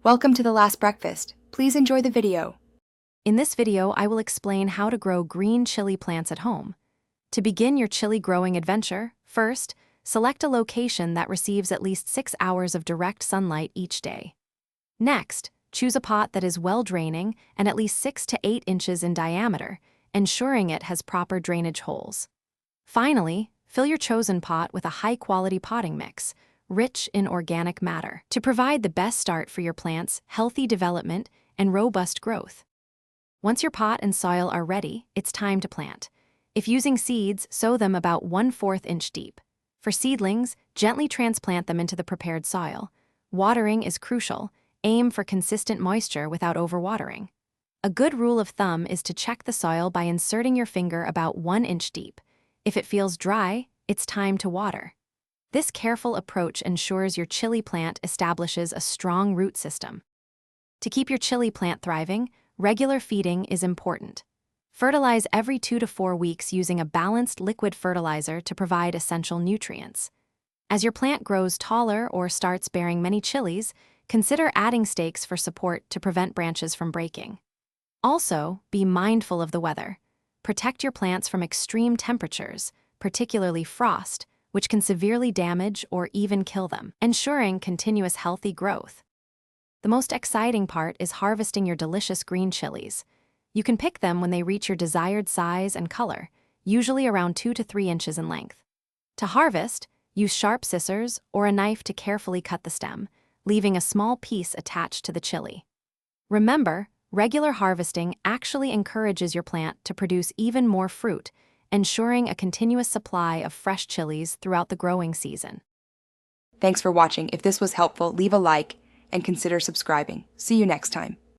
Welcome to the last breakfast. Please enjoy the video. In this video, I will explain how to grow green chili plants at home. To begin your chili growing adventure, first, select a location that receives at least 6 hours of direct sunlight each day. Next, choose a pot that is well draining and at least 6 to 8 inches in diameter, ensuring it has proper drainage holes. Finally, fill your chosen pot with a high-quality potting mix, rich in organic matter, to provide the best start for your plant's healthy development and robust growth. Once your pot and soil are ready, it's time to plant. If using seeds, sow them about 1/4 inch deep. For seedlings, gently transplant them into the prepared soil. Watering is crucial. Aim for consistent moisture without overwatering. A good rule of thumb is to check the soil by inserting your finger about 1 inch deep. If it feels dry, it's time to water. This careful approach ensures your chili plant establishes a strong root system. To keep your chili plant thriving, regular feeding is important. Fertilize every 2 to 4 weeks using a balanced liquid fertilizer to provide essential nutrients. As your plant grows taller or starts bearing many chilies, consider adding stakes for support to prevent branches from breaking. Also, be mindful of the weather. Protect your plants from extreme temperatures, particularly frost, which can severely damage or even kill them, ensuring continuous healthy growth. The most exciting part is harvesting your delicious green chilies. You can pick them when they reach your desired size and color, usually around 2 to 3 inches in length. To harvest, use sharp scissors or a knife to carefully cut the stem, leaving a small piece attached to the chili. Remember, regular harvesting actually encourages your plant to produce even more fruit, ensuring a continuous supply of fresh chilies throughout the growing season. Thanks for watching. If this was helpful, leave a like and consider subscribing. See you next time.